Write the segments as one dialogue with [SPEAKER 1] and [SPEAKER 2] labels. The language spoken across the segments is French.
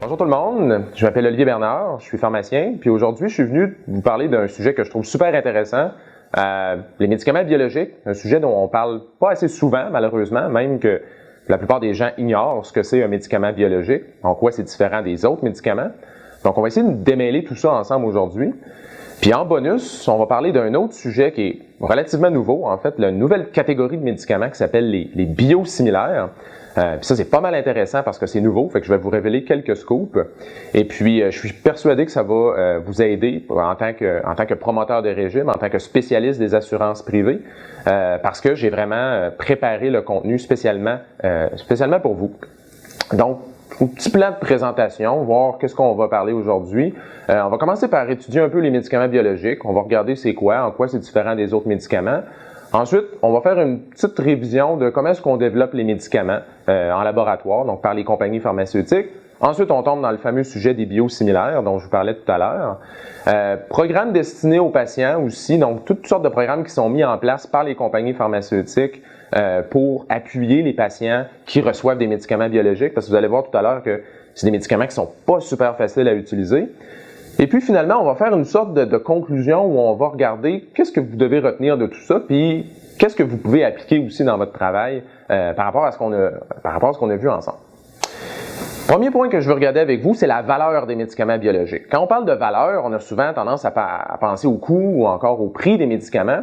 [SPEAKER 1] Bonjour tout le monde, je m'appelle Olivier Bernard, je suis pharmacien, puis aujourd'hui je suis venu vous parler d'un sujet que je trouve super intéressant, les médicaments biologiques, un sujet dont on parle pas assez souvent malheureusement, même que la plupart des gens ignorent ce que c'est un médicament biologique, en quoi c'est différent des autres médicaments. Donc on va essayer de démêler tout ça ensemble aujourd'hui. Puis en bonus, on va parler d'un autre sujet qui est relativement nouveau, en fait, la nouvelle catégorie de médicaments qui s'appelle les biosimilaires. Puis ça, c'est pas mal intéressant parce que c'est nouveau, fait que je vais vous révéler quelques scoops. Et puis, je suis persuadé que ça va vous aider en tant que promoteur de régime, en tant que spécialiste des assurances privées, parce que j'ai vraiment préparé le contenu spécialement pour vous. Donc, un petit plan de présentation, voir qu'est-ce qu'on va parler aujourd'hui. On va commencer par étudier un peu les médicaments biologiques. On va regarder c'est quoi, en quoi c'est différent des autres médicaments. Ensuite, on va faire une petite révision de comment est-ce qu'on développe les médicaments en laboratoire, donc par les compagnies pharmaceutiques. Ensuite, on tombe dans le fameux sujet des biosimilaires dont je vous parlais tout à l'heure. Programmes destinés aux patients aussi, donc toutes sortes de programmes qui sont mis en place par les compagnies pharmaceutiques pour appuyer les patients qui reçoivent des médicaments biologiques, parce que vous allez voir tout à l'heure que c'est des médicaments qui sont pas super faciles à utiliser. Et puis finalement, on va faire une sorte de conclusion où on va regarder qu'est-ce que vous devez retenir de tout ça, puis qu'est-ce que vous pouvez appliquer aussi dans votre travail par rapport à ce qu'on a vu ensemble. Premier point que je veux regarder avec vous, c'est la valeur des médicaments biologiques. Quand on parle de valeur, on a souvent tendance à penser au coût ou encore au prix des médicaments.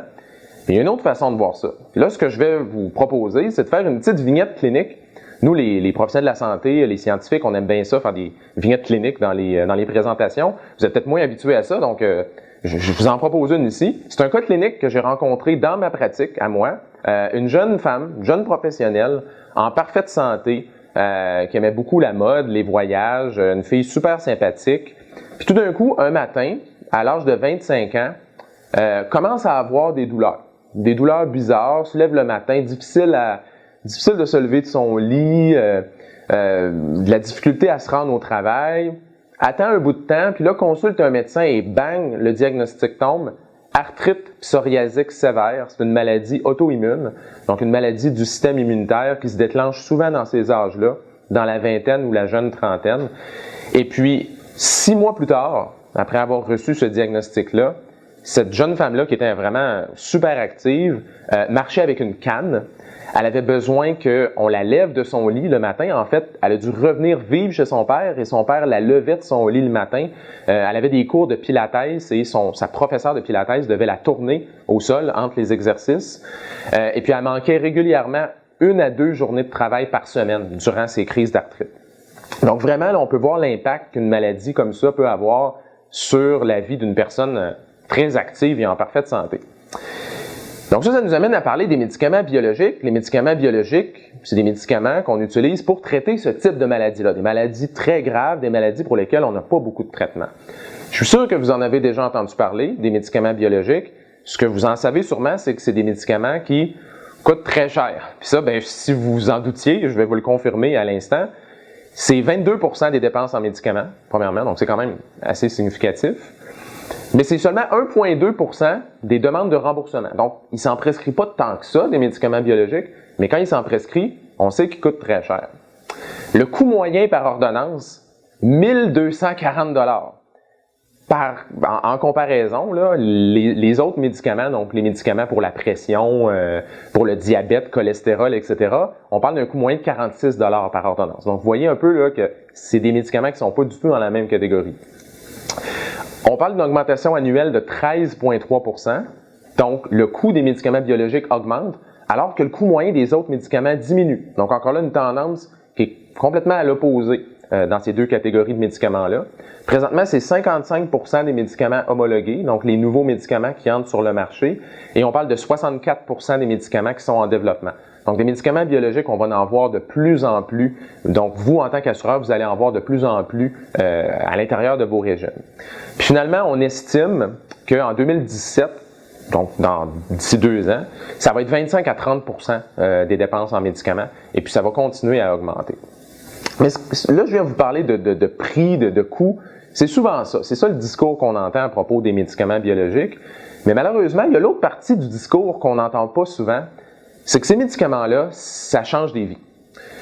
[SPEAKER 1] Mais il y a une autre façon de voir ça. Puis là, ce que je vais vous proposer, c'est de faire une petite vignette clinique. Nous, les professionnels de la santé, les scientifiques, on aime bien ça, faire des vignettes cliniques dans les présentations. Vous êtes peut-être moins habitués à ça, donc je vous en propose une ici. C'est un cas clinique que j'ai rencontré dans ma pratique, à moi. Une jeune femme, une jeune professionnelle, en parfaite santé, qui aimait beaucoup la mode, les voyages, une fille super sympathique. Puis tout d'un coup, un matin, à l'âge de 25 ans, commence à avoir des douleurs bizarres, se lève le matin, difficile de se lever de son lit, de la difficulté à se rendre au travail, attend un bout de temps, puis là consulte un médecin et bang, le diagnostic tombe. Arthrite psoriasique sévère, c'est une maladie auto-immune, donc une maladie du système immunitaire qui se déclenche souvent dans ces âges-là, dans la vingtaine ou la jeune trentaine. Et puis, 6 mois plus tard, après avoir reçu ce diagnostic-là, cette jeune femme-là, qui était vraiment super active, marchait avec une canne. Elle avait besoin qu'on la lève de son lit le matin. En fait, elle a dû revenir vivre chez son père et son père la levait de son lit le matin. Elle avait des cours de pilates et sa professeure de pilates devait la tourner au sol entre les exercices. Et puis, elle manquait régulièrement 1 à 2 journées de travail par semaine durant ces crises d'arthrite. Donc, vraiment, là, on peut voir l'impact qu'une maladie comme ça peut avoir sur la vie d'une personne très active et en parfaite santé. Donc ça nous amène à parler des médicaments biologiques. Les médicaments biologiques, c'est des médicaments qu'on utilise pour traiter ce type de maladies-là, des maladies très graves, des maladies pour lesquelles on n'a pas beaucoup de traitement. Je suis sûr que vous en avez déjà entendu parler, des médicaments biologiques. Ce que vous en savez sûrement, c'est que c'est des médicaments qui coûtent très cher. Puis ça, si vous vous en doutiez, je vais vous le confirmer à l'instant, c'est 22% des dépenses en médicaments, premièrement, donc c'est quand même assez significatif. Mais c'est seulement 1,2% des demandes de remboursement. Donc, il ne s'en prescrit pas tant que ça, des médicaments biologiques, mais quand il s'en prescrit, on sait qu'ils coûtent très cher. Le coût moyen par ordonnance, 1 240 $. En comparaison, là, les autres médicaments, donc les médicaments pour la pression, pour le diabète, cholestérol, etc., on parle d'un coût moyen de 46 $ par ordonnance. Donc, vous voyez un peu là, que c'est des médicaments qui ne sont pas du tout dans la même catégorie. On parle d'une augmentation annuelle de 13,3 %. Donc, le coût des médicaments biologiques augmente, alors que le coût moyen des autres médicaments diminue. Donc, encore là, une tendance qui est complètement à l'opposé dans ces deux catégories de médicaments-là. Présentement, c'est 55 % des médicaments homologués, donc les nouveaux médicaments qui entrent sur le marché, et on parle de 64 % des médicaments qui sont en développement. Donc, des médicaments biologiques, on va en voir de plus en plus. Donc, vous, en tant qu'assureur, vous allez en voir de plus en plus à l'intérieur de vos régimes. Puis finalement, on estime qu'en 2017, donc d'ici 2 ans, ça va être 25 à 30 % des dépenses en médicaments, et puis ça va continuer à augmenter. Mais là, je viens vous parler de prix, de coûts. C'est souvent ça. C'est ça le discours qu'on entend à propos des médicaments biologiques. Mais malheureusement, il y a l'autre partie du discours qu'on n'entend pas souvent, c'est que ces médicaments-là, ça change des vies.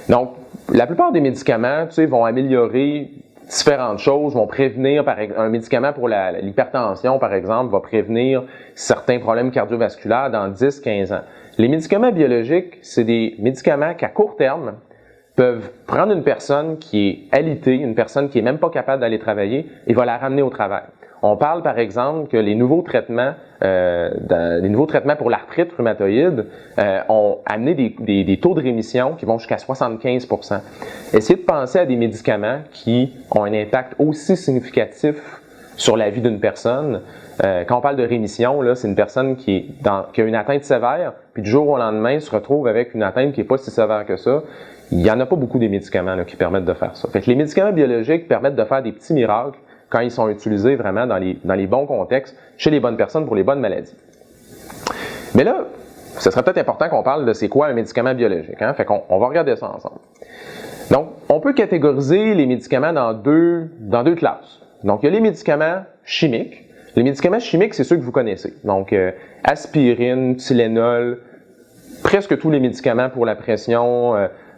[SPEAKER 1] Donc, la plupart des médicaments, vont améliorer différentes choses, vont prévenir, un médicament pour l'hypertension, par exemple, va prévenir certains problèmes cardiovasculaires dans 10-15 ans. Les médicaments biologiques, c'est des médicaments qu'à court terme peuvent prendre une personne qui est alitée, une personne qui est même pas capable d'aller travailler, et va la ramener au travail. On parle, par exemple, que les nouveaux traitements pour l'arthrite rhumatoïde ont amené des taux de rémission qui vont jusqu'à 75%. Essayez de penser à des médicaments qui ont un impact aussi significatif sur la vie d'une personne. Quand on parle de rémission, là, c'est une personne qui a une atteinte sévère, puis du jour au lendemain se retrouve avec une atteinte qui n'est pas si sévère que ça. Il n'y en a pas beaucoup des médicaments là, qui permettent de faire ça. Fait que les médicaments biologiques permettent de faire des petits miracles quand ils sont utilisés vraiment dans les bons contextes, chez les bonnes personnes pour les bonnes maladies. Mais là, ce serait peut-être important qu'on parle de c'est quoi un médicament biologique. Hein? Fait qu'on va regarder ça ensemble. Donc, on peut catégoriser les médicaments dans deux classes. Donc, il y a les médicaments chimiques. Les médicaments chimiques, c'est ceux que vous connaissez. Donc, aspirine, Tylenol, presque tous les médicaments pour la pression,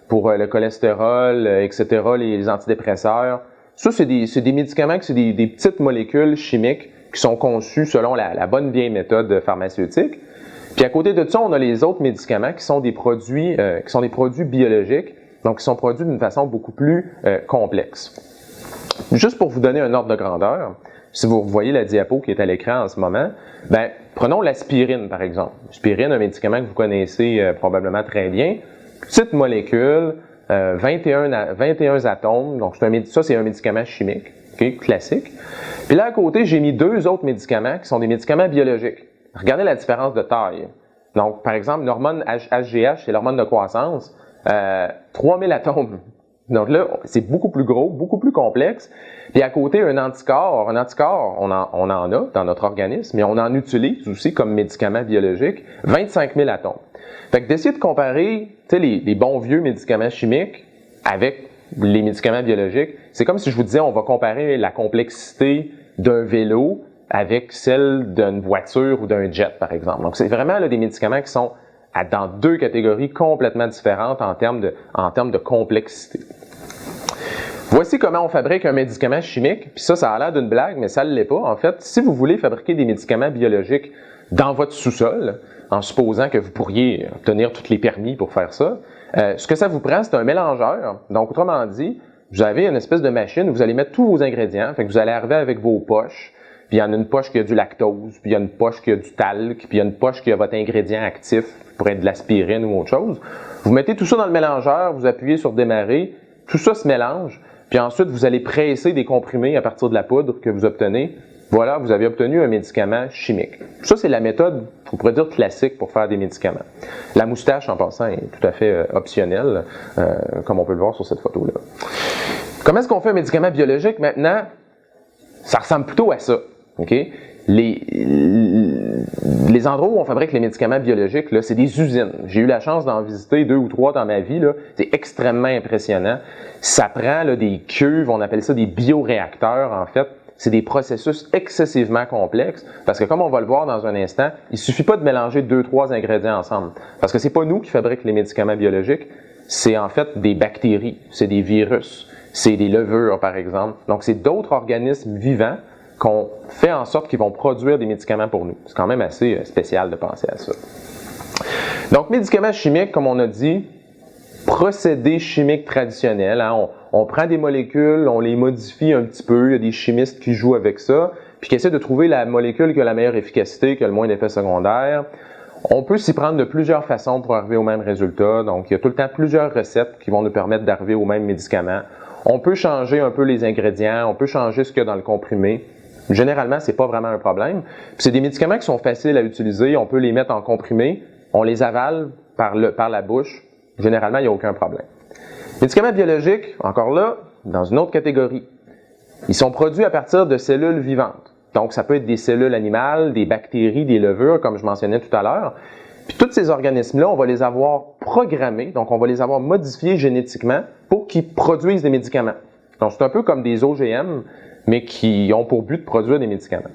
[SPEAKER 1] pour le cholestérol, etc., les antidépresseurs. Ça, c'est des médicaments que c'est des petites molécules chimiques qui sont conçues selon la bonne vieille méthode pharmaceutique. Puis à côté de ça, on a les autres médicaments qui sont des produits biologiques, donc qui sont produits d'une façon beaucoup plus complexe. Juste pour vous donner un ordre de grandeur, si vous voyez la diapo qui est à l'écran en ce moment, ben prenons l'aspirine par exemple. L'aspirine, un médicament que vous connaissez probablement très bien, petite molécule. 21 atomes, donc ça c'est un médicament chimique, okay, classique. Puis là à côté, j'ai mis deux autres médicaments qui sont des médicaments biologiques. Regardez la différence de taille. Donc par exemple, l'hormone HGH, c'est l'hormone de croissance, 3000 atomes. Donc là, c'est beaucoup plus gros, beaucoup plus complexe. Puis à côté, un anticorps, on en a dans notre organisme, mais on en utilise aussi comme médicament biologique, 25 000 atomes. Fait que d'essayer de comparer, tu sais, les bons vieux médicaments chimiques avec les médicaments biologiques, c'est comme si je vous disais, on va comparer la complexité d'un vélo avec celle d'une voiture ou d'un jet, par exemple. Donc c'est vraiment là, des médicaments qui sont dans deux catégories complètement différentes en termes de complexité. Voici comment on fabrique un médicament chimique, puis ça a l'air d'une blague, mais ça ne l'est pas. En fait, si vous voulez fabriquer des médicaments biologiques dans votre sous-sol, en supposant que vous pourriez obtenir tous les permis pour faire ça, ce que ça vous prend, c'est un mélangeur. Donc, autrement dit, vous avez une espèce de machine où vous allez mettre tous vos ingrédients, fait que vous allez arriver avec vos poches, puis il y en a une poche qui a du lactose, puis il y a une poche qui a du talc, puis il y a une poche qui a votre ingrédient actif, qui pourrait être de l'aspirine ou autre chose. Vous mettez tout ça dans le mélangeur, vous appuyez sur démarrer, tout ça se mélange, puis ensuite vous allez presser des comprimés à partir de la poudre que vous obtenez. Voilà, vous avez obtenu un médicament chimique. Ça, c'est la méthode, on pourrait dire, classique pour faire des médicaments. La moustache, en passant, est tout à fait optionnelle, comme on peut le voir sur cette photo-là. Comment est-ce qu'on fait un médicament biologique maintenant? Ça ressemble plutôt à ça. Okay? Les endroits où on fabrique les médicaments biologiques, là, c'est des usines. J'ai eu la chance d'en visiter 2 ou 3 dans ma vie. Là. C'est extrêmement impressionnant. Ça prend là, des cuves, on appelle ça des bioréacteurs, en fait. C'est des processus excessivement complexes parce que comme on va le voir dans un instant, il suffit pas de mélanger 2-3 ingrédients ensemble. Parce que c'est pas nous qui fabriquons les médicaments biologiques, c'est en fait des bactéries, c'est des virus, c'est des levures par exemple. Donc c'est d'autres organismes vivants qu'on fait en sorte qu'ils vont produire des médicaments pour nous. C'est quand même assez spécial de penser à ça. Donc médicaments chimiques, comme on a dit, procédés chimiques traditionnels. Hein, on prend des molécules, on les modifie un petit peu. Il y a des chimistes qui jouent avec ça, puis qui essaient de trouver la molécule qui a la meilleure efficacité, qui a le moins d'effets secondaires. On peut s'y prendre de plusieurs façons pour arriver au même résultat. Donc, il y a tout le temps plusieurs recettes qui vont nous permettre d'arriver au même médicament. On peut changer un peu les ingrédients, on peut changer ce qu'il y a dans le comprimé. Généralement, c'est pas vraiment un problème. Puis c'est des médicaments qui sont faciles à utiliser. On peut les mettre en comprimé, on les avale par la bouche. Généralement, il n'y a aucun problème. Médicaments biologiques, encore là, dans une autre catégorie. Ils sont produits à partir de cellules vivantes. Donc, ça peut être des cellules animales, des bactéries, des levures, comme je mentionnais tout à l'heure. Puis tous ces organismes-là, on va les avoir programmés, donc on va les avoir modifiés génétiquement pour qu'ils produisent des médicaments. Donc, c'est un peu comme des OGM, mais qui ont pour but de produire des médicaments.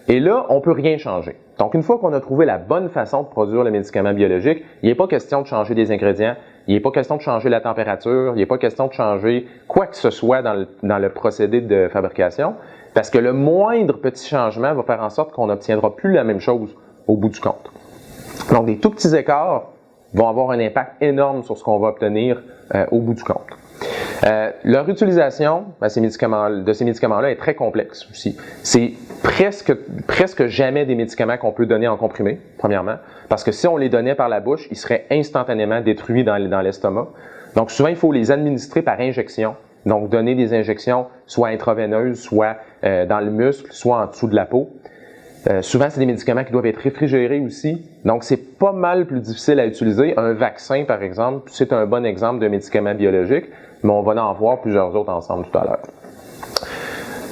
[SPEAKER 1] Et là, on ne peut rien changer. Donc, une fois qu'on a trouvé la bonne façon de produire le médicament biologique, il n'est pas question de changer des ingrédients, il n'est pas question de changer la température, il n'est pas question de changer quoi que ce soit dans le procédé de fabrication, parce que le moindre petit changement va faire en sorte qu'on n'obtiendra plus la même chose au bout du compte. Donc, des tout petits écarts vont avoir un impact énorme sur ce qu'on va obtenir au bout du compte. Leur utilisation de ces médicaments-là est très complexe aussi. C'est presque jamais des médicaments qu'on peut donner en comprimé, premièrement, parce que si on les donnait par la bouche, ils seraient instantanément détruits dans l'estomac. Donc souvent, il faut les administrer par injection. Donc donner des injections soit intraveineuses, soit dans le muscle, soit en dessous de la peau. Souvent, c'est des médicaments qui doivent être réfrigérés aussi. Donc, c'est pas mal plus difficile à utiliser. Un vaccin, par exemple, c'est un bon exemple de médicament biologique, mais on va en voir plusieurs autres ensemble tout à l'heure.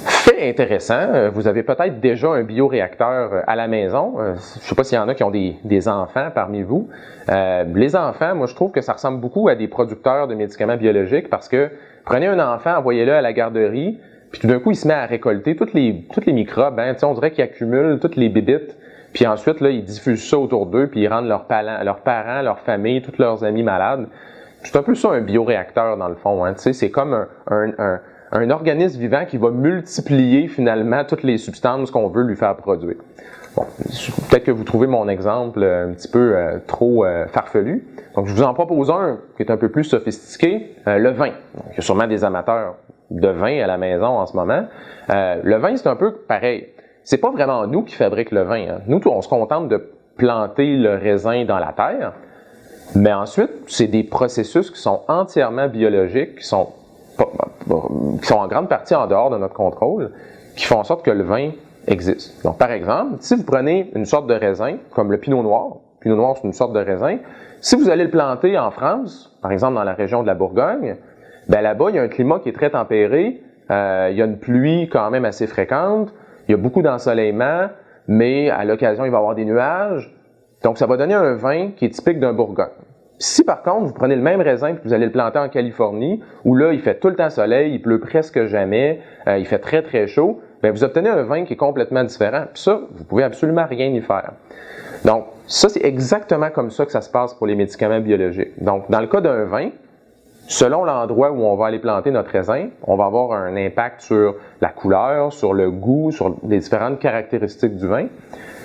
[SPEAKER 1] Fait intéressant, vous avez peut-être déjà un bioréacteur à la maison. Je ne sais pas s'il y en a qui ont des enfants parmi vous. Les enfants, moi, je trouve que ça ressemble beaucoup à des producteurs de médicaments biologiques parce que prenez un enfant, envoyez-le à la garderie, puis tout d'un coup, il se met à récolter toutes les microbes. Hein, on dirait qu'il accumule toutes les bébites. Puis ensuite, là, ils diffusent ça autour d'eux, puis ils rendent leurs parents, leur famille, tous leurs amis malades. C'est un peu ça, un bioréacteur, dans le fond. Hein, c'est comme un organisme vivant qui va multiplier, finalement, toutes les substances qu'on veut lui faire produire. Bon, peut-être que vous trouvez mon exemple un petit peu trop farfelu. Donc, je vous en propose un qui est un peu plus sophistiqué, le vin. Donc, il y a sûrement des amateurs de vin à la maison en ce moment. Le vin, c'est un peu pareil. C'est pas vraiment nous qui fabriquons le vin. Hein. Nous, on se contente de planter le raisin dans la terre, mais ensuite, c'est des processus qui sont entièrement biologiques, qui sont en grande partie en dehors de notre contrôle, qui font en sorte que le vin existe. Donc, par exemple, si vous prenez une sorte de raisin, comme le pinot noir c'est une sorte de raisin, si vous allez le planter en France, par exemple dans la région de la Bourgogne, ben là-bas, il y a un climat qui est très tempéré, il y a une pluie quand même assez fréquente, il y a beaucoup d'ensoleillement, mais à l'occasion, il va y avoir des nuages. Donc, ça va donner un vin qui est typique d'un Bourgogne. Si par contre, vous prenez le même raisin et que vous allez le planter en Californie, où là, il fait tout le temps soleil, il pleut presque jamais, il fait très très chaud, bien, vous obtenez un vin qui est complètement différent. Puis ça, vous pouvez absolument rien y faire. Donc, ça, c'est exactement comme ça que ça se passe pour les médicaments biologiques. Donc, dans le cas d'un vin, selon l'endroit où on va aller planter notre raisin, on va avoir un impact sur la couleur, sur le goût, sur les différentes caractéristiques du vin.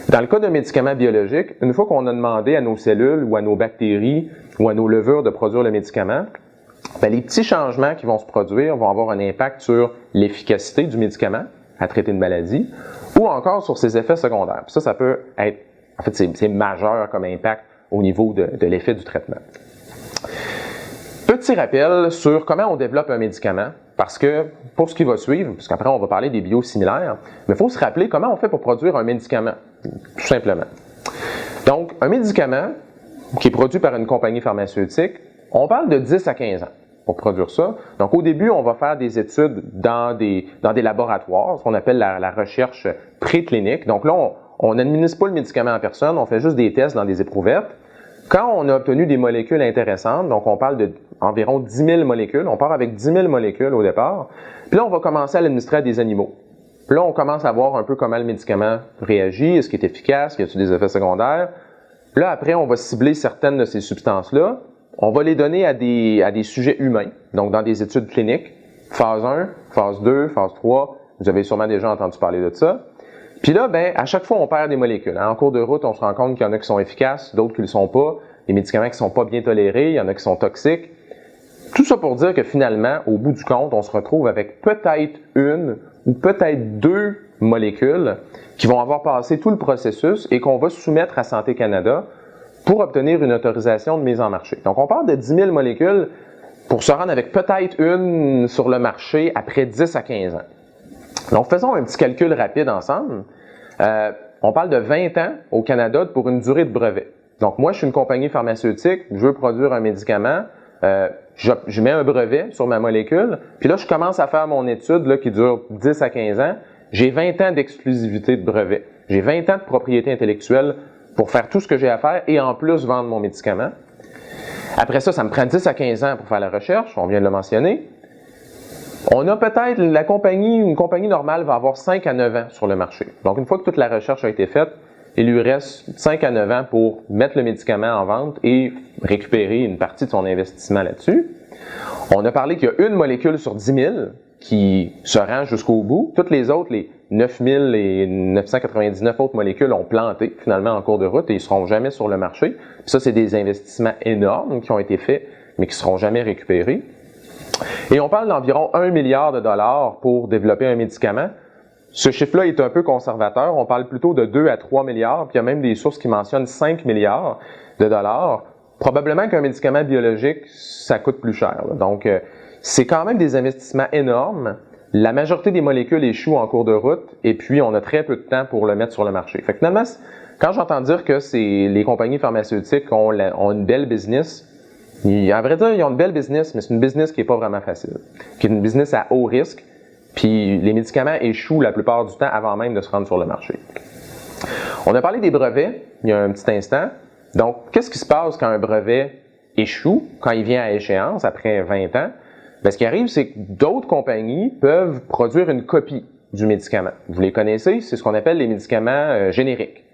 [SPEAKER 1] Dans le cas d'un médicament biologique, une fois qu'on a demandé à nos cellules ou à nos bactéries ou à nos levures de produire le médicament, bien, les petits changements qui vont se produire vont avoir un impact sur l'efficacité du médicament à traiter une maladie ou encore sur ses effets secondaires. Puis ça peut être, en fait, c'est majeur comme impact au niveau de l'effet du traitement. Petit rappel sur comment on développe un médicament, parce que pour ce qui va suivre, parce qu'après on va parler des biosimilaires, mais il faut se rappeler comment on fait pour produire un médicament, tout simplement. Donc, un médicament qui est produit par une compagnie pharmaceutique, on parle de 10 à 15 ans pour produire ça. Donc, au début, on va faire des études dans des laboratoires, ce qu'on appelle la recherche préclinique. Donc là, on n'administre pas le médicament en personne, on fait juste des tests dans des éprouvettes. Quand on a obtenu des molécules intéressantes, donc on parle d'environ 10 000 molécules, on part avec 10 000 molécules au départ, puis là, on va commencer à l'administrer à des animaux. Puis là, on commence à voir un peu comment le médicament réagit, est-ce qu'il est efficace, y a-t-il des effets secondaires. Là, après, on va cibler certaines de ces substances-là, on va les donner à des sujets humains, donc dans des études cliniques, phase 1, phase 2, phase 3, vous avez sûrement déjà entendu parler de ça. Puis là, ben, à chaque fois, on perd des molécules. En cours de route, on se rend compte qu'il y en a qui sont efficaces, d'autres qui ne le sont pas. Les médicaments qui ne sont pas bien tolérés, il y en a qui sont toxiques. Tout ça pour dire que finalement, au bout du compte, on se retrouve avec peut-être une ou peut-être deux molécules qui vont avoir passé tout le processus et qu'on va soumettre à Santé Canada pour obtenir une autorisation de mise en marché. Donc, on parle de 10 000 molécules pour se rendre avec peut-être une sur le marché après 10 à 15 ans. Donc, faisons un petit calcul rapide ensemble. On parle de 20 ans au Canada pour une durée de brevet. Donc, moi, je suis une compagnie pharmaceutique, je veux produire un médicament, je mets un brevet sur ma molécule, puis là, je commence à faire mon étude là, qui dure 10 à 15 ans. J'ai 20 ans d'exclusivité de brevet. J'ai 20 ans de propriété intellectuelle pour faire tout ce que j'ai à faire et en plus vendre mon médicament. Après ça, ça me prend 10 à 15 ans pour faire la recherche, on vient de le mentionner. On a peut-être, une compagnie normale va avoir 5 à 9 ans sur le marché. Donc, une fois que toute la recherche a été faite, il lui reste 5 à 9 ans pour mettre le médicament en vente et récupérer une partie de son investissement là-dessus. On a parlé qu'il y a une molécule sur 10 000 qui se rend jusqu'au bout. Toutes les autres, les 9 999 autres molécules ont planté finalement en cours de route et ils ne seront jamais sur le marché. Puis ça, c'est des investissements énormes qui ont été faits, mais qui ne seront jamais récupérés. Et on parle d'environ 1 milliard de dollars pour développer un médicament. Ce chiffre-là est un peu conservateur. On parle plutôt de 2 à 3 milliards, puis il y a même des sources qui mentionnent 5 milliards de dollars. Probablement qu'un médicament biologique, ça coûte plus cher. Donc, c'est quand même des investissements énormes. La majorité des molécules échouent en cours de route, et puis on a très peu de temps pour le mettre sur le marché. Fait que finalement, quand j'entends dire que les compagnies pharmaceutiques ont une belle business, à vrai dire, ils ont une belle business, mais c'est une business qui n'est pas vraiment facile, qui est une business à haut risque, puis les médicaments échouent la plupart du temps avant même de se rendre sur le marché. On a parlé des brevets il y a un petit instant. Donc, qu'est-ce qui se passe quand un brevet échoue, quand il vient à échéance après 20 ans? Bien, ce qui arrive, c'est que d'autres compagnies peuvent produire une copie du médicament. Vous les connaissez, c'est ce qu'on appelle les médicaments génériques.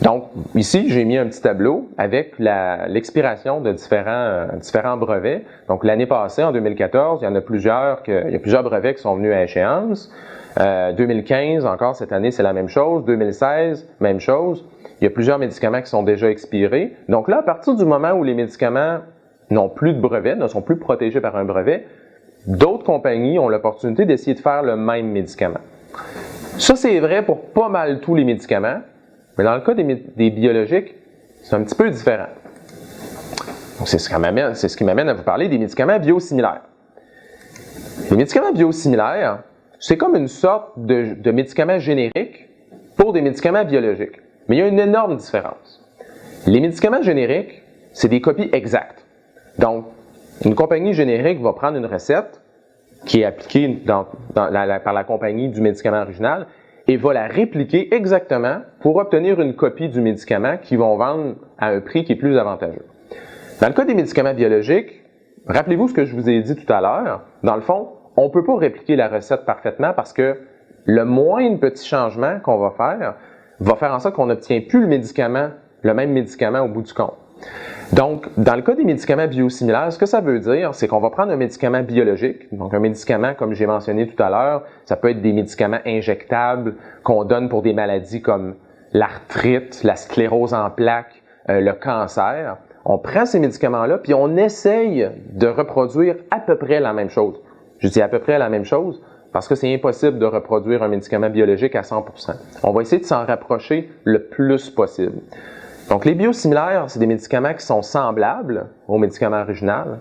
[SPEAKER 1] Donc, ici, j'ai mis un petit tableau avec l'expiration de différents brevets. Donc, l'année passée, en 2014, il y a plusieurs brevets qui sont venus à échéance. 2015, encore cette année, c'est la même chose. 2016, même chose. Il y a plusieurs médicaments qui sont déjà expirés. Donc là, à partir du moment où les médicaments n'ont plus de brevet, ne sont plus protégés par un brevet, d'autres compagnies ont l'opportunité d'essayer de faire le même médicament. Ça, c'est vrai pour pas mal tous les médicaments, mais dans le cas des biologiques, c'est un petit peu différent. Donc, c'est ce qui m'amène à vous parler des médicaments biosimilaires. Les médicaments biosimilaires, c'est comme une sorte de médicament générique pour des médicaments biologiques. Mais il y a une énorme différence. Les médicaments génériques, c'est des copies exactes. Donc, une compagnie générique va prendre une recette qui est appliquée par la compagnie du médicament original et va la répliquer exactement pour obtenir une copie du médicament qu'ils vont vendre à un prix qui est plus avantageux. Dans le cas des médicaments biologiques, rappelez-vous ce que je vous ai dit tout à l'heure. Dans le fond, on ne peut pas répliquer la recette parfaitement parce que le moindre petit changement qu'on va faire en sorte qu'on n'obtient plus le même médicament au bout du compte. Donc, dans le cas des médicaments biosimilaires, ce que ça veut dire, c'est qu'on va prendre un médicament biologique, donc un médicament, comme j'ai mentionné tout à l'heure, ça peut être des médicaments injectables qu'on donne pour des maladies comme l'arthrite, la sclérose en plaques, le cancer. On prend ces médicaments-là, puis on essaye de reproduire à peu près la même chose. Je dis à peu près la même chose parce que c'est impossible de reproduire un médicament biologique à 100%. On va essayer de s'en rapprocher le plus possible. Donc, les biosimilaires, c'est des médicaments qui sont semblables au médicament original,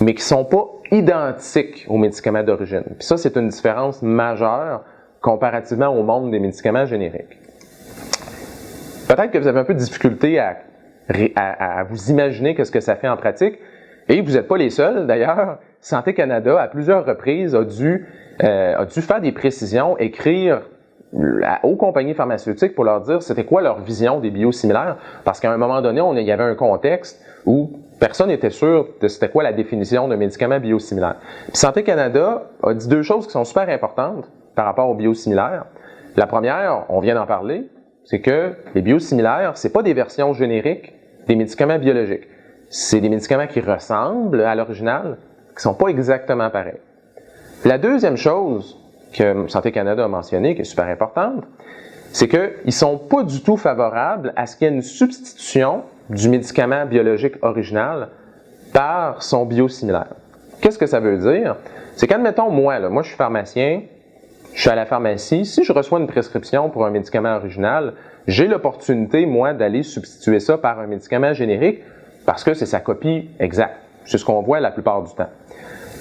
[SPEAKER 1] mais qui ne sont pas identiques au médicament d'origine. Puis ça, c'est une différence majeure comparativement au monde des médicaments génériques. Peut-être que vous avez un peu de difficulté à vous imaginer ce que ça fait en pratique, et vous n'êtes pas les seuls d'ailleurs. Santé Canada, à plusieurs reprises, a dû faire des précisions, écrire aux compagnies pharmaceutiques pour leur dire c'était quoi leur vision des biosimilaires, parce qu'à un moment donné, il y avait un contexte où personne n'était sûr de c'était quoi la définition d'un médicament biosimilaire. Puis Santé Canada a dit deux choses qui sont super importantes par rapport aux biosimilaires. La première, on vient d'en parler, c'est que les biosimilaires, c'est pas des versions génériques des médicaments biologiques. C'est des médicaments qui ressemblent à l'original, qui sont pas exactement pareils. La deuxième chose que Santé Canada a mentionné, qui est super importante, c'est qu'ils ne sont pas du tout favorables à ce qu'il y ait une substitution du médicament biologique original par son biosimilaire. Qu'est-ce que ça veut dire? C'est qu'admettons, moi je suis pharmacien, je suis à la pharmacie, si je reçois une prescription pour un médicament original, j'ai l'opportunité, moi, d'aller substituer ça par un médicament générique parce que c'est sa copie exacte. C'est ce qu'on voit la plupart du temps.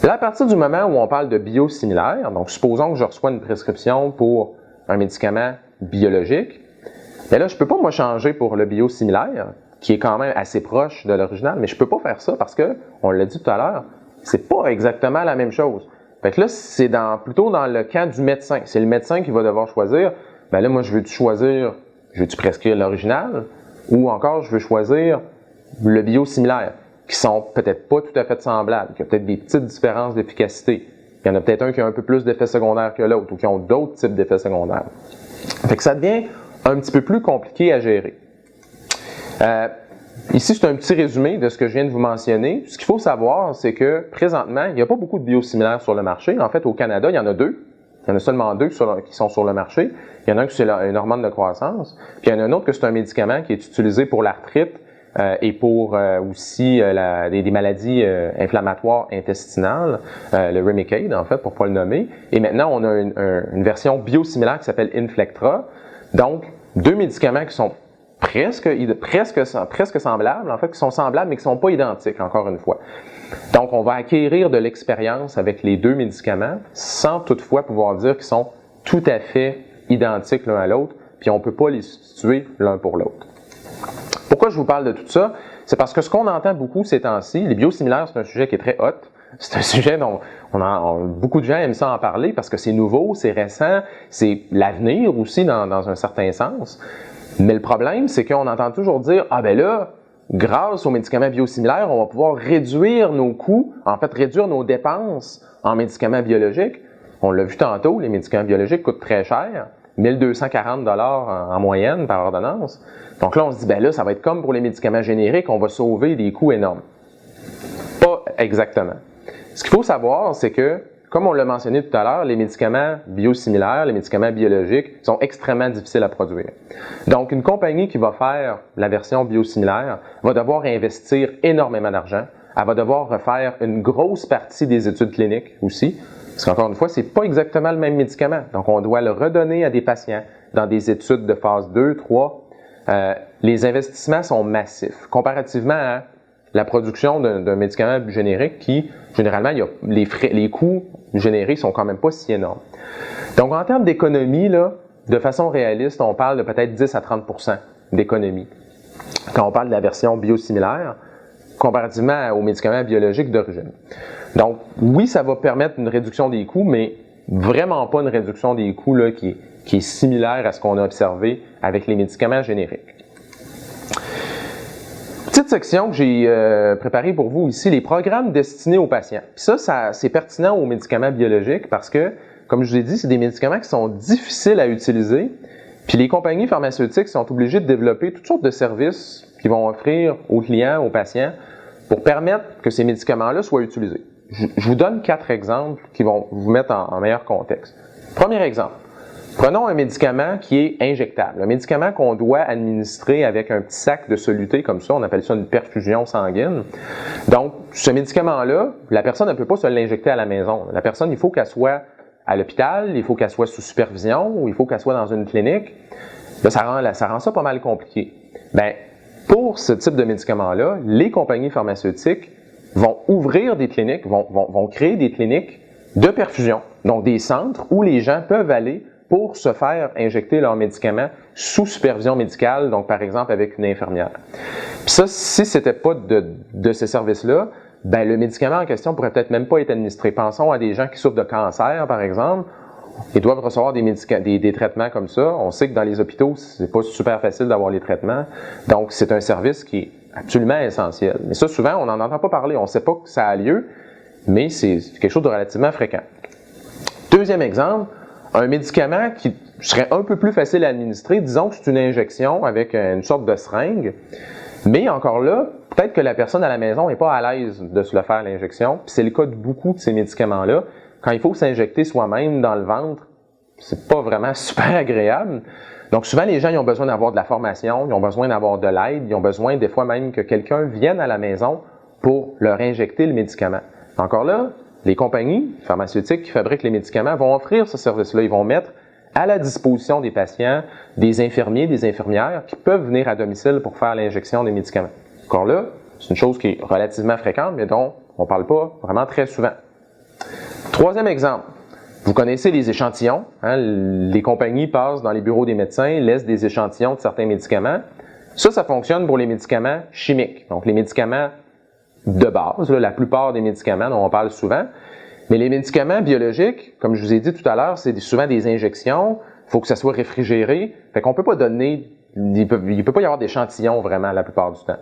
[SPEAKER 1] Là, à partir du moment où on parle de biosimilaire, donc supposons que je reçois une prescription pour un médicament biologique, bien là, je ne peux pas moi changer pour le biosimilaire, qui est quand même assez proche de l'original, mais je ne peux pas faire ça parce que, on l'a dit tout à l'heure, c'est pas exactement la même chose. Fait que là, c'est plutôt dans le camp du médecin. C'est le médecin qui va devoir choisir, bien là, moi, je veux-tu prescrire l'original, ou encore, je veux choisir le biosimilaire, qui sont peut-être pas tout à fait semblables, qui ont peut-être des petites différences d'efficacité. Il y en a peut-être un qui a un peu plus d'effets secondaires que l'autre ou qui ont d'autres types d'effets secondaires. Fait que ça devient un petit peu plus compliqué à gérer. Ici, c'est un petit résumé de ce que je viens de vous mentionner. Ce qu'il faut savoir, c'est que présentement, il n'y a pas beaucoup de biosimilaires sur le marché. En fait, au Canada, il y en a 2. Il y en a seulement 2 qui sont sur le marché. Il y en a un qui c'est une hormone de croissance. Puis il y en a un autre que c'est un médicament qui est utilisé pour l'arthrite et pour aussi des maladies inflammatoires intestinales, le Remicade, en fait, pour pas le nommer. Et maintenant, on a une version biosimilaire qui s'appelle Inflectra. Donc, 2 médicaments qui sont presque semblables, en fait, qui sont semblables, mais qui ne sont pas identiques, encore une fois. Donc, on va acquérir de l'expérience avec les 2 médicaments, sans toutefois pouvoir dire qu'ils sont tout à fait identiques l'un à l'autre, puis on ne peut pas les substituer l'un pour l'autre. Pourquoi je vous parle de tout ça? C'est parce que ce qu'on entend beaucoup ces temps-ci, les biosimilaires, c'est un sujet qui est très hot. C'est un sujet dont beaucoup de gens aiment ça en parler parce que c'est nouveau, c'est récent, c'est l'avenir aussi dans un certain sens. Mais le problème, c'est qu'on entend toujours dire « Ah ben là, grâce aux médicaments biosimilaires, on va pouvoir réduire nos coûts, en fait réduire nos dépenses en médicaments biologiques. » On l'a vu tantôt, les médicaments biologiques coûtent très cher, 1240 $ en moyenne par ordonnance. Donc là, on se dit « Ben là, ça va être comme pour les médicaments génériques, on va sauver des coûts énormes. » Pas exactement. Ce qu'il faut savoir, c'est que, comme on l'a mentionné tout à l'heure, les médicaments biosimilaires, les médicaments biologiques sont extrêmement difficiles à produire. Donc, une compagnie qui va faire la version biosimilaire va devoir investir énormément d'argent. Elle va devoir refaire une grosse partie des études cliniques aussi, parce qu'encore une fois, c'est pas exactement le même médicament. Donc, on doit le redonner à des patients dans des études de phase 2, 3. Les investissements sont massifs, comparativement à la production d'un médicament générique qui, généralement, les coûts générés sont quand même pas si énormes. Donc, en termes d'économie, là, de façon réaliste, on parle de peut-être 10 à 30 % d'économie quand on parle de la version biosimilaire, comparativement aux médicaments biologiques d'origine. Donc, oui, ça va permettre une réduction des coûts, mais vraiment pas une réduction des coûts là, qui est similaire à ce qu'on a observé avec les médicaments génériques. Petite section que j'ai préparée pour vous ici, les programmes destinés aux patients. Puis ça c'est pertinent aux médicaments biologiques parce que, comme je vous ai dit, c'est des médicaments qui sont difficiles à utiliser. Puis les compagnies pharmaceutiques sont obligées de développer toutes sortes de services qu'ils vont offrir aux clients, aux patients, pour permettre que ces médicaments-là soient utilisés. Je vous donne 4 exemples qui vont vous mettre en meilleur contexte. Premier exemple. Prenons un médicament qui est injectable, un médicament qu'on doit administrer avec un petit sac de soluté comme ça, on appelle ça une perfusion sanguine. Donc, ce médicament-là, la personne ne peut pas se l'injecter à la maison. La personne, il faut qu'elle soit à l'hôpital, il faut qu'elle soit sous supervision, ou il faut qu'elle soit dans une clinique. Là, ça rend ça pas mal compliqué. Bien, pour ce type de médicament-là, les compagnies pharmaceutiques vont ouvrir des cliniques, vont créer des cliniques de perfusion, donc des centres où les gens peuvent aller pour se faire injecter leurs médicaments sous supervision médicale, donc par exemple avec une infirmière. Puis ça, si c'était pas de ces services-là, ben le médicament en question pourrait peut-être même pas être administré. Pensons à des gens qui souffrent de cancer, par exemple. Ils doivent recevoir des traitements comme ça. On sait que dans les hôpitaux, c'est pas super facile d'avoir les traitements. Donc, c'est un service qui est absolument essentiel. Mais ça, souvent, on n'en entend pas parler. On ne sait pas que ça a lieu, mais c'est quelque chose de relativement fréquent. Deuxième exemple, un médicament qui serait un peu plus facile à administrer, disons que c'est une injection avec une sorte de seringue, mais encore là, peut-être que la personne à la maison n'est pas à l'aise de se le faire l'injection, puis c'est le cas de beaucoup de ces médicaments-là. Quand il faut s'injecter soi-même dans le ventre, c'est pas vraiment super agréable. Donc souvent, les gens ils ont besoin d'avoir de la formation, ils ont besoin d'avoir de l'aide, ils ont besoin des fois même que quelqu'un vienne à la maison pour leur injecter le médicament. Encore là, les compagnies pharmaceutiques qui fabriquent les médicaments vont offrir ce service-là. Ils vont mettre à la disposition des patients, des infirmiers, des infirmières qui peuvent venir à domicile pour faire l'injection des médicaments. Encore là, c'est une chose qui est relativement fréquente, mais dont on ne parle pas vraiment très souvent. Troisième exemple. Vous connaissez les échantillons. Hein? Les compagnies passent dans les bureaux des médecins, laissent des échantillons de certains médicaments. Ça fonctionne pour les médicaments chimiques. Donc, les médicaments de base, là, la plupart des médicaments dont on parle souvent. Mais les médicaments biologiques, comme je vous ai dit tout à l'heure, c'est souvent des injections. Il faut que ça soit réfrigéré. Fait qu'on peut pas donner, il peut pas y avoir d'échantillons vraiment la plupart du temps.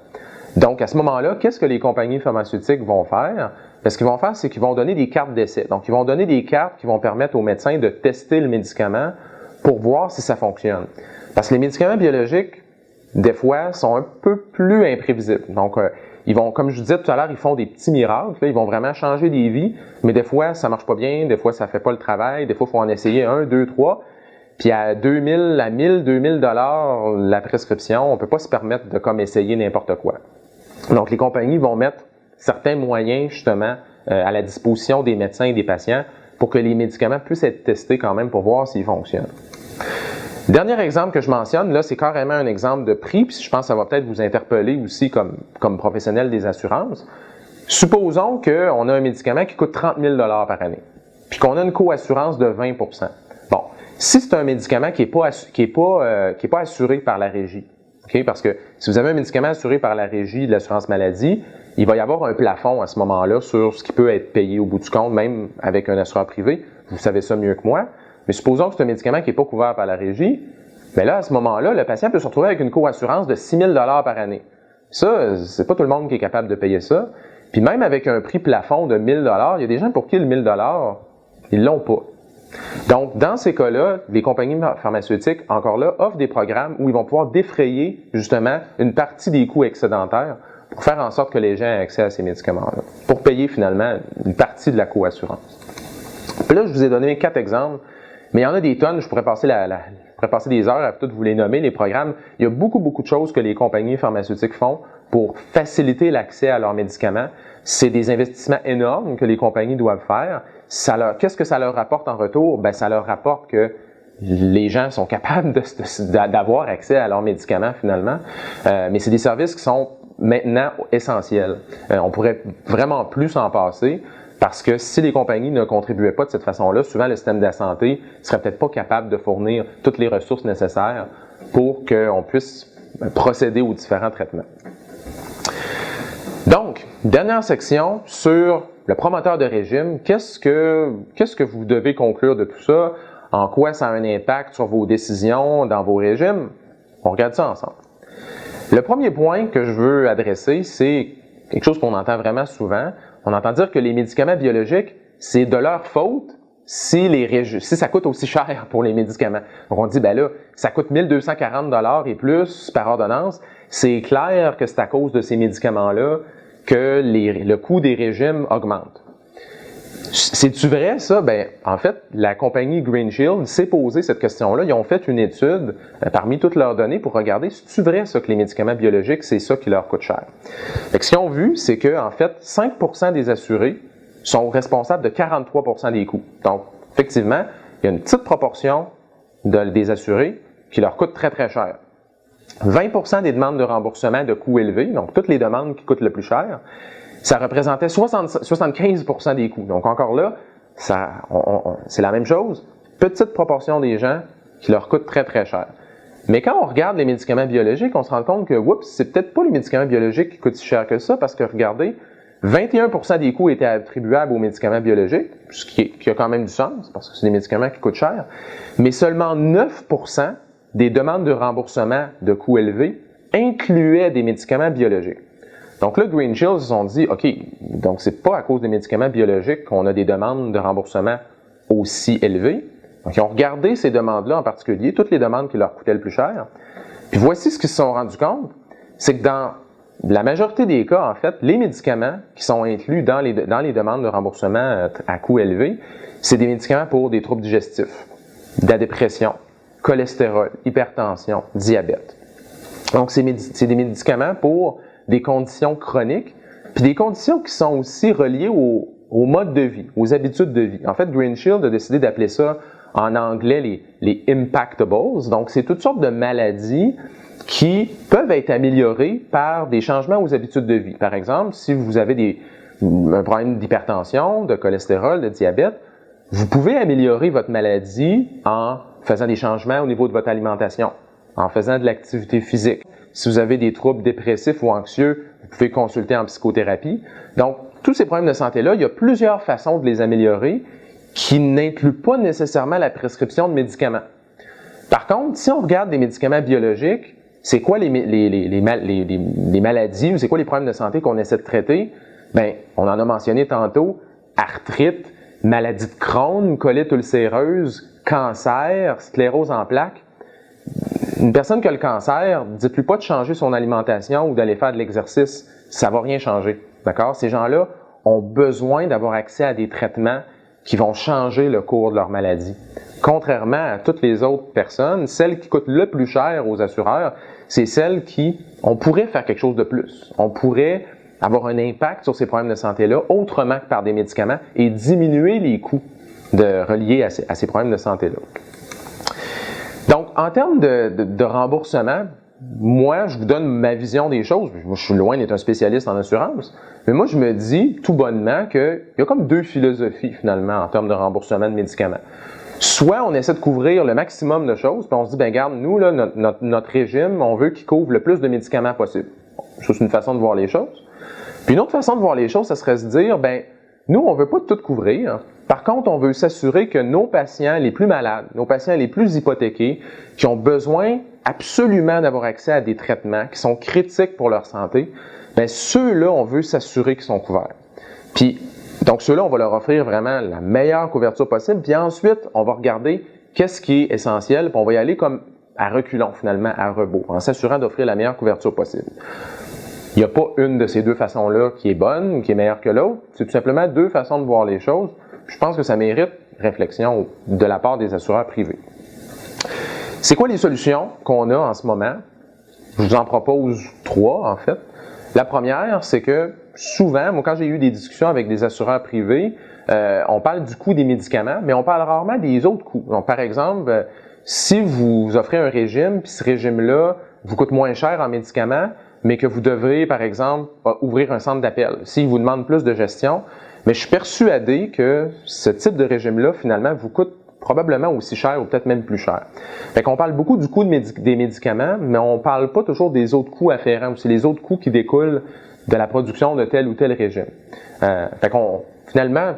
[SPEAKER 1] Donc, à ce moment-là, qu'est-ce que les compagnies pharmaceutiques vont faire? Ce qu'ils vont faire, c'est qu'ils vont donner des cartes d'essai. Donc, ils vont donner des cartes qui vont permettre aux médecins de tester le médicament pour voir si ça fonctionne. Parce que les médicaments biologiques, des fois, sont un peu plus imprévisibles. Donc, ils vont, comme je vous disais tout à l'heure, ils font des petits miracles. Là, ils vont vraiment changer des vies, mais des fois, ça marche pas bien, des fois, ça fait pas le travail, des fois, il faut en essayer 1, 2, 3. Puis à 2000, à 1000, 2000 dollars la prescription, on peut pas se permettre de comme essayer n'importe quoi. Donc, les compagnies vont mettre certains moyens, justement, à la disposition des médecins et des patients pour que les médicaments puissent être testés quand même pour voir s'ils fonctionnent. Dernier exemple que je mentionne, là, c'est carrément un exemple de prix, puis je pense que ça va peut-être vous interpeller aussi comme professionnel des assurances. Supposons qu'on a un médicament qui coûte 30 000 $ par année, puis qu'on a une coassurance de 20 %. Bon, si c'est un médicament qui est pas assuré par la régie, okay? Parce que si vous avez un médicament assuré par la régie de l'assurance maladie, il va y avoir un plafond à ce moment-là sur ce qui peut être payé au bout du compte, même avec un assureur privé. Vous savez ça mieux que moi. Mais supposons que c'est un médicament qui n'est pas couvert par la régie, bien là, à ce moment-là, le patient peut se retrouver avec une coassurance de 6 000 $ par année. Ça, c'est pas tout le monde qui est capable de payer ça. Puis même avec un prix plafond de 1 000 $, il y a des gens pour qui le 1 000 $, ils l'ont pas. Donc, dans ces cas-là, les compagnies pharmaceutiques, encore là, offrent des programmes où ils vont pouvoir défrayer, justement, une partie des coûts excédentaires pour faire en sorte que les gens aient accès à ces médicaments-là, pour payer finalement une partie de la coassurance. Puis là, je vous ai donné 4 exemples, mais il y en a des tonnes, je pourrais passer des heures à toutes vous les nommer, les programmes. Il y a beaucoup de choses que les compagnies pharmaceutiques font pour faciliter l'accès à leurs médicaments. C'est des investissements énormes que les compagnies doivent faire. Qu'est-ce que ça leur rapporte en retour? Bien, ça leur rapporte que les gens sont capables d'avoir accès à leurs médicaments finalement. Mais c'est des services qui sont maintenant essentiels. On pourrait vraiment plus en passer. Parce que si les compagnies ne contribuaient pas de cette façon-là, souvent le système de la santé ne serait peut-être pas capable de fournir toutes les ressources nécessaires pour qu'on puisse procéder aux différents traitements. Donc, dernière section sur le promoteur de régime. Qu'est-ce que vous devez conclure de tout ça? En quoi ça a un impact sur vos décisions dans vos régimes? On regarde ça ensemble. Le premier point que je veux adresser, c'est quelque chose qu'on entend vraiment souvent. On entend dire que les médicaments biologiques, c'est de leur faute si ça coûte aussi cher pour les médicaments. Donc on dit, ben là, ça coûte 1240 $ et plus par ordonnance. C'est clair que c'est à cause de ces médicaments-là que le coût des régimes augmente. C'est-tu vrai, ça? Ben, en fait, la compagnie Green Shield s'est posé cette question-là. Ils ont fait une étude parmi toutes leurs données pour regarder si c'est vrai, ça, que les médicaments biologiques, c'est ça qui leur coûte cher. Fait que ce qu'ils ont vu, c'est que, en fait, 5 % des assurés sont responsables de 43 % des coûts. Donc, effectivement, il y a une petite proportion des assurés qui leur coûtent très, très cher. 20 % des demandes de remboursement de coûts élevés, donc toutes les demandes qui coûtent le plus cher, ça représentait 75 % des coûts. Donc encore là, c'est la même chose. Petite proportion des gens qui leur coûtent très très cher. Mais quand on regarde les médicaments biologiques, on se rend compte que, c'est peut-être pas les médicaments biologiques qui coûtent si cher que ça, parce que regardez, 21 % des coûts étaient attribuables aux médicaments biologiques, ce qui a quand même du sens, parce que c'est des médicaments qui coûtent cher, mais seulement 9 % des demandes de remboursement de coûts élevés incluaient des médicaments biologiques. Donc là, Green Shield se sont dit, OK, donc c'est pas à cause des médicaments biologiques qu'on a des demandes de remboursement aussi élevées. Donc ils ont regardé ces demandes-là en particulier, toutes les demandes qui leur coûtaient le plus cher. Puis voici ce qu'ils se sont rendus compte, c'est que dans la majorité des cas, en fait, les médicaments qui sont inclus dans les demandes de remboursement à coût élevé, c'est des médicaments pour des troubles digestifs, de la dépression, cholestérol, hypertension, diabète. Donc c'est des médicaments pour des conditions chroniques, puis des conditions qui sont aussi reliées au mode de vie, aux habitudes de vie. En fait, Green Shield a décidé d'appeler ça en anglais les impactables. Donc, c'est toutes sortes de maladies qui peuvent être améliorées par des changements aux habitudes de vie. Par exemple, si vous avez un problème d'hypertension, de cholestérol, de diabète, vous pouvez améliorer votre maladie en faisant des changements au niveau de votre alimentation, en faisant de l'activité physique. Si vous avez des troubles dépressifs ou anxieux, vous pouvez consulter en psychothérapie. Donc, tous ces problèmes de santé-là, il y a plusieurs façons de les améliorer qui n'incluent pas nécessairement la prescription de médicaments. Par contre, si on regarde des médicaments biologiques, c'est quoi les maladies ou c'est quoi les problèmes de santé qu'on essaie de traiter? Bien, on en a mentionné tantôt, arthrite, maladie de Crohn, colite ulcéreuse, cancer, sclérose en plaques. Une personne qui a le cancer, dites-lui pas de changer son alimentation ou d'aller faire de l'exercice, ça va rien changer. D'accord? Ces gens-là ont besoin d'avoir accès à des traitements qui vont changer le cours de leur maladie. Contrairement à toutes les autres personnes, celles qui coûtent le plus cher aux assureurs, c'est celles qui, on pourrait faire quelque chose de plus. On pourrait avoir un impact sur ces problèmes de santé-là autrement que par des médicaments et diminuer les coûts reliés à ces problèmes de santé-là. Donc, en termes de remboursement, moi, je vous donne ma vision des choses. Moi, je suis loin d'être un spécialiste en assurance, mais moi, je me dis tout bonnement qu'il y a comme deux philosophies, finalement, en termes de remboursement de médicaments. Soit on essaie de couvrir le maximum de choses, puis on se dit, ben regarde, nous, là, notre régime, on veut qu'il couvre le plus de médicaments possible. Ça, c'est une façon de voir les choses. Puis une autre façon de voir les choses, ça serait se dire, ben nous, on veut pas tout couvrir. Par contre, on veut s'assurer que nos patients les plus malades, nos patients les plus hypothéqués, qui ont besoin absolument d'avoir accès à des traitements qui sont critiques pour leur santé, bien ceux-là, on veut s'assurer qu'ils sont couverts. Puis, donc ceux-là, on va leur offrir vraiment la meilleure couverture possible. Puis ensuite, on va regarder qu'est-ce qui est essentiel, puis on va y aller comme à reculons, finalement, à rebours, en s'assurant d'offrir la meilleure couverture possible. Il n'y a pas une de ces deux façons-là qui est bonne ou qui est meilleure que l'autre. C'est tout simplement deux façons de voir les choses. Je pense que ça mérite réflexion de la part des assureurs privés. C'est quoi les solutions qu'on a en ce moment? Je vous en propose trois, en fait. La première, c'est que souvent, moi, quand j'ai eu des discussions avec des assureurs privés, on parle du coût des médicaments, mais on parle rarement des autres coûts. Donc, par exemple, si vous offrez un régime, puis ce régime-là vous coûte moins cher en médicaments, mais que vous devrez, par exemple, ouvrir un centre d'appel. S'il vous demande plus de gestion, mais je suis persuadé que ce type de régime-là, finalement, vous coûte probablement aussi cher ou peut-être même plus cher. Fait qu'on parle beaucoup du coût des médicaments, mais on parle pas toujours des autres coûts afférents, ou c'est les autres coûts qui découlent de la production de tel ou tel régime. Fait qu'on, finalement,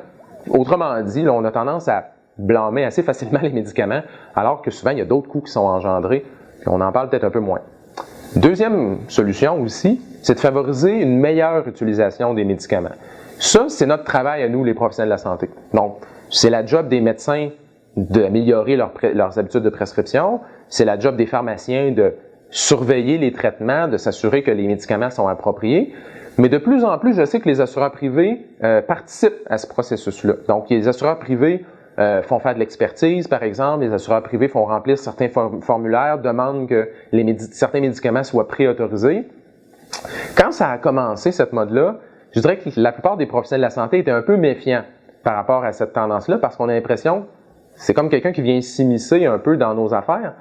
[SPEAKER 1] autrement dit, là, on a tendance à blâmer assez facilement les médicaments, alors que souvent, il y a d'autres coûts qui sont engendrés, puis on en parle peut-être un peu moins. Deuxième solution aussi, c'est de favoriser une meilleure utilisation des médicaments. Ça, c'est notre travail à nous, les professionnels de la santé. Donc, c'est la job des médecins d'améliorer leurs habitudes de prescription. C'est la job des pharmaciens de surveiller les traitements, de s'assurer que les médicaments sont appropriés. Mais de plus en plus, je sais que les assureurs privés participent à ce processus-là. Donc, les assureurs privés font faire de l'expertise, par exemple. Les assureurs privés font remplir certains formulaires, demandent que certains médicaments soient préautorisés. Quand ça a commencé, cette mode-là, je dirais que la plupart des professionnels de la santé étaient un peu méfiants par rapport à cette tendance-là, parce qu'on a l'impression c'est comme quelqu'un qui vient s'immiscer un peu dans nos affaires.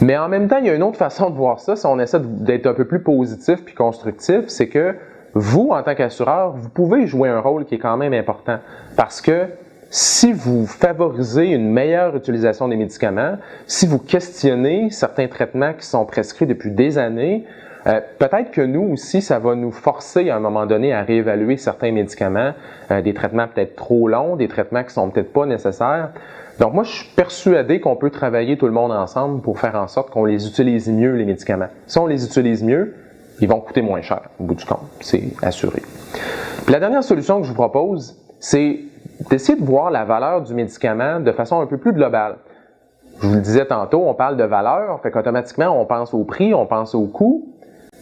[SPEAKER 1] Mais en même temps, il y a une autre façon de voir ça, si on essaie d'être un peu plus positif puis constructif, c'est que vous, en tant qu'assureur, vous pouvez jouer un rôle qui est quand même important. Parce que si vous favorisez une meilleure utilisation des médicaments, si vous questionnez certains traitements qui sont prescrits depuis des années, peut-être que nous aussi, ça va nous forcer à un moment donné à réévaluer certains médicaments, des traitements peut-être trop longs, des traitements qui sont peut-être pas nécessaires. Donc moi, je suis persuadé qu'on peut travailler tout le monde ensemble pour faire en sorte qu'on les utilise mieux, les médicaments. Si on les utilise mieux, ils vont coûter moins cher au bout du compte, c'est assuré. Puis la dernière solution que je vous propose, c'est d'essayer de voir la valeur du médicament de façon un peu plus globale. Je vous le disais tantôt, on parle de valeur, fait qu'automatiquement, on pense au prix, on pense au coût,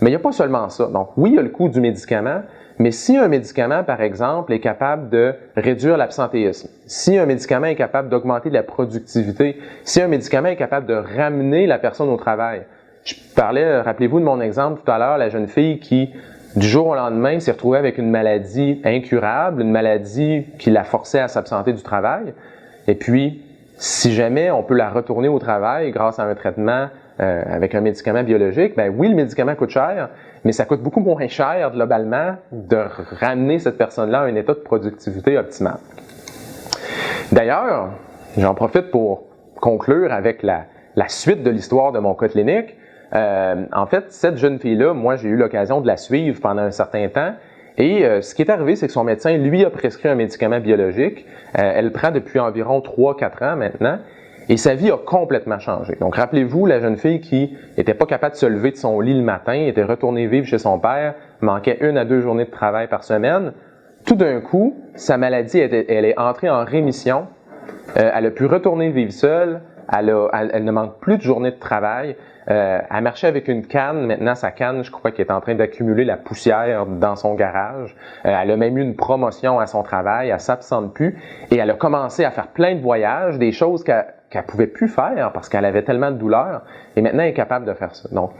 [SPEAKER 1] mais il n'y a pas seulement ça. Donc oui, il y a le coût du médicament, mais si un médicament, par exemple, est capable de réduire l'absentéisme, si un médicament est capable d'augmenter la productivité, si un médicament est capable de ramener la personne au travail. Je parlais, rappelez-vous de mon exemple tout à l'heure, la jeune fille qui, du jour au lendemain, s'est retrouvée avec une maladie incurable, une maladie qui la forçait à s'absenter du travail. Et puis, si jamais on peut la retourner au travail grâce à un traitement avec un médicament biologique, ben oui, le médicament coûte cher, mais ça coûte beaucoup moins cher globalement de ramener cette personne-là à un état de productivité optimal. D'ailleurs, j'en profite pour conclure avec la suite de l'histoire de mon cas clinique. En fait, cette jeune fille-là, moi, j'ai eu l'occasion de la suivre pendant un certain temps. Et ce qui est arrivé, c'est que son médecin, lui, a prescrit un médicament biologique. Elle le prend depuis environ 3-4 ans maintenant. Et sa vie a complètement changé. Donc, rappelez-vous, la jeune fille qui n'était pas capable de se lever de son lit le matin, était retournée vivre chez son père, manquait 1 à 2 journées de travail par semaine. Tout d'un coup, sa maladie, elle est entrée en rémission. Elle a pu retourner vivre seule. Elle ne manque plus de journées de travail. Elle marchait avec une canne. Maintenant, sa canne, je crois qu'elle est en train d'accumuler la poussière dans son garage. Elle a même eu une promotion à son travail. Elle s'absente plus. Et elle a commencé à faire plein de voyages, des choses qu'elle pouvait plus faire parce qu'elle avait tellement de douleurs. Et maintenant, elle est capable de faire ça. Donc,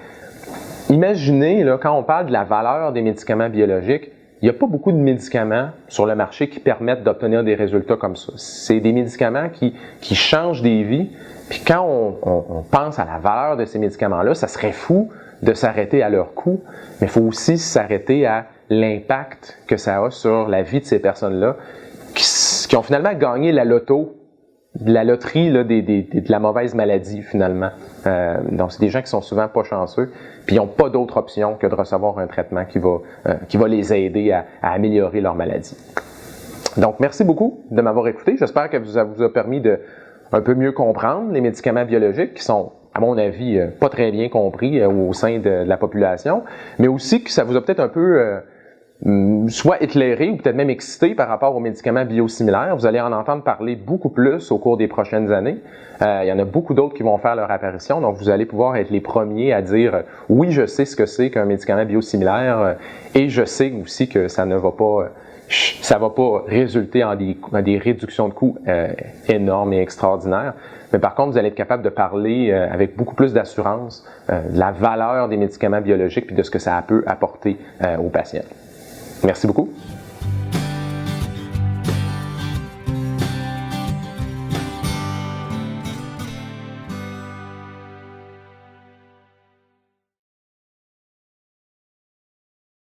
[SPEAKER 1] imaginez, là, quand on parle de la valeur des médicaments biologiques, il n'y a pas beaucoup de médicaments sur le marché qui permettent d'obtenir des résultats comme ça. C'est des médicaments qui changent des vies. Puis quand on pense à la valeur de ces médicaments-là, ça serait fou de s'arrêter à leur coût, mais il faut aussi s'arrêter à l'impact que ça a sur la vie de ces personnes-là qui ont finalement gagné la loterie là, de la mauvaise maladie finalement. Donc c'est des gens qui sont souvent pas chanceux, puis ils n'ont pas d'autre option que de recevoir un traitement qui va les aider à améliorer leur maladie. Donc merci beaucoup de m'avoir écouté. J'espère que ça vous a permis de un peu mieux comprendre les médicaments biologiques qui sont, à mon avis, pas très bien compris au sein de la population, mais aussi que ça vous a peut-être un peu soit éclairé ou peut-être même excité par rapport aux médicaments biosimilaires. Vous allez en entendre parler beaucoup plus au cours des prochaines années. Il y en a beaucoup d'autres qui vont faire leur apparition, donc vous allez pouvoir être les premiers à dire oui, je sais ce que c'est qu'un médicament biosimilaire et je sais aussi que ça ne va pas résulter en des réductions de coûts énormes et extraordinaires. Mais par contre, vous allez être capable de parler avec beaucoup plus d'assurance de la valeur des médicaments biologiques puis de ce que ça peut apporter aux patients. Merci beaucoup.